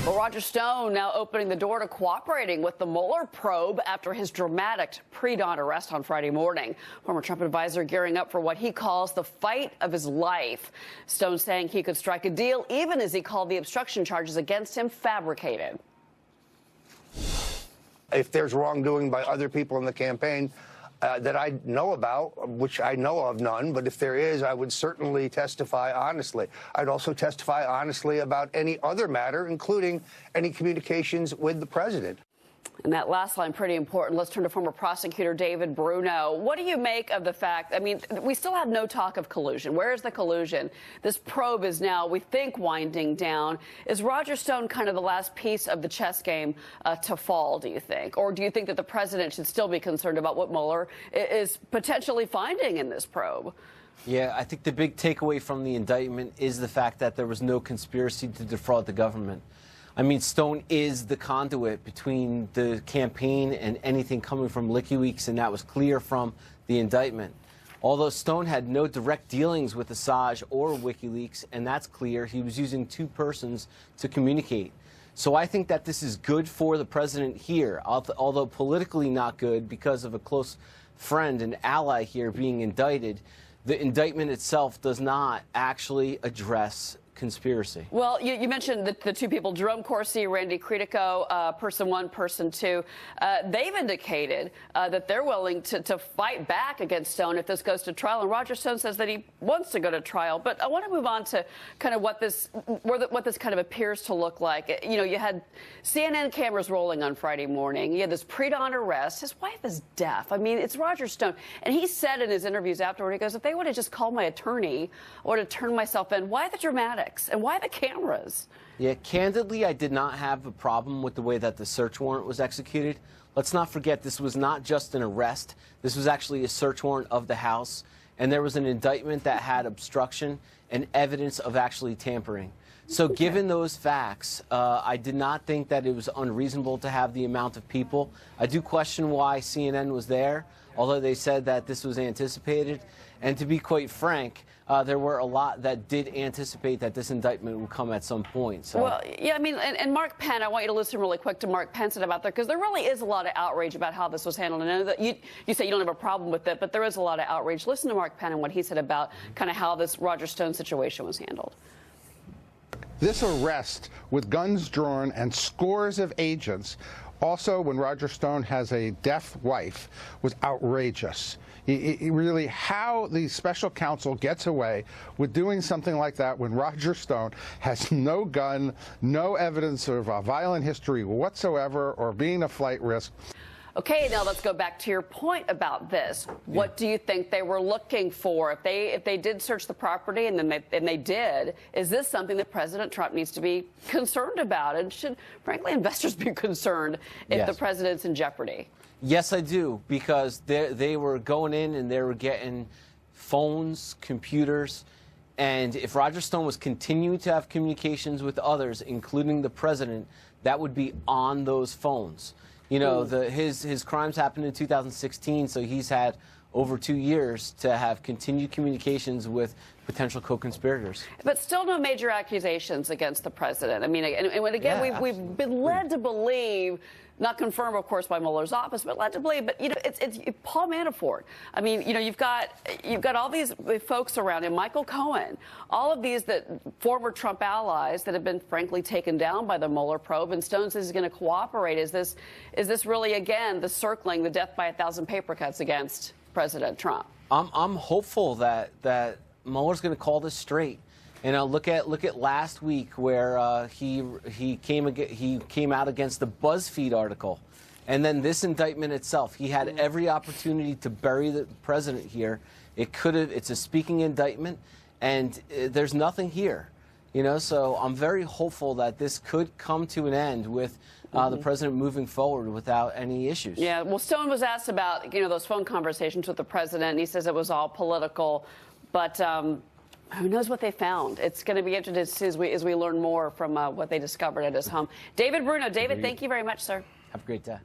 Well, Roger Stone now opening the door to cooperating with the Mueller probe after his dramatic pre-dawn arrest on Friday morning. Former Trump advisor gearing up for what he calls the fight of his life. Stone saying he could strike a deal even as he called the obstruction charges against him fabricated. If there's wrongdoing by other people in the campaign that I know about, which I know of none, but if there is, I would certainly testify honestly. I'd also testify honestly about any other matter, including any communications with the president. And that last line, pretty important. Let's turn to former prosecutor David Bruno. What do you make of the fact, I mean, we still have no talk of collusion. Where is the collusion? This probe is now, we think, winding down. Is Roger Stone kind of the last piece of the chess game to fall, do you think? Or do you think that the president should still be concerned about what Mueller is potentially finding in this probe? Yeah, I think the big takeaway from the indictment is the fact that there was no conspiracy to defraud the government. I mean, Stone is the conduit between the campaign and anything coming from WikiLeaks, and that was clear from the indictment. Although Stone had no direct dealings with Assange or WikiLeaks, and that's clear, he was using two persons to communicate. So I think that this is good for the president here, although politically not good because of a close friend and ally here being indicted. The indictment itself does not actually address conspiracy. Well, you mentioned the two people, Jerome Corsi, Randy Credico, person one, person two. They've indicated that they're willing to fight back against Stone if this goes to trial. And Roger Stone says that he wants to go to trial. But I want to move on to kind of what this kind of appears to look like. You know, you had CNN cameras rolling on Friday morning. You had this pre-dawn arrest. His wife is deaf. I mean, it's Roger Stone. And he said in his interviews afterward, he goes, if they would have just called my attorney or to turn myself in, why the dramatics? And why the cameras? Yeah, candidly, I did not have a problem with the way that the search warrant was executed. Let's not forget, this was not just an arrest. This was actually a search warrant of the house, and there was an indictment that had obstruction and evidence of actually tampering. So given those facts, I did not think that it was unreasonable to have the amount of people. I do question why CNN was there, although they said that this was anticipated. And to be quite frank, there were a lot that did anticipate that this indictment would come at some point. So. Well, yeah, I mean, and Mark Penn, I want you to listen really quick to Mark Penn said about that, because there really is a lot of outrage about how this was handled. And I know that you say you don't have a problem with it, but there is a lot of outrage. Listen to Mark Penn and what he said about kind of how this Roger Stone situation was handled. This arrest with guns drawn and scores of agents, also when Roger Stone has a deaf wife, was outrageous. Really, how the special counsel gets away with doing something like that when Roger Stone has no gun, no evidence of a violent history whatsoever or being a flight risk. Okay, now let's go back to your point about this. What do you think they were looking for? If they did search the property and they did, is this something that President Trump needs to be concerned about? And should, frankly, investors be concerned if the president's in jeopardy? Yes, I do, because they were going in and they were getting phones, computers, and if Roger Stone was continuing to have communications with others, including the president, that would be on those phones. You know, his crimes happened in 2016, so he's had over 2 years to have continued communications with potential co-conspirators. But still no major accusations against the president. I mean, and again, we've been led to believe, not confirmed, of course, by Mueller's office, but led to believe. But, you know, it's Paul Manafort. I mean, you know, you've got all these folks around him, Michael Cohen, all of these former Trump allies that have been, frankly, taken down by the Mueller probe. And Stone says he's going to cooperate. Is this really, again, the circling, the death by 1,000 paper cuts against President Trump? I'm hopeful that Mueller's going to call this straight. And look at last week where he came out against the BuzzFeed article, and then this indictment itself. He had every opportunity to bury the president here. It's a speaking indictment, and there's nothing here. You know, so I'm very hopeful that this could come to an end with the president moving forward without any issues. Yeah, well, Stone was asked about, you know, those phone conversations with the president, and he says it was all political, but who knows what they found? It's going to be interesting as we learn more from what they discovered at his home. David Bruno. David, thank you very much, sir. Have a great day.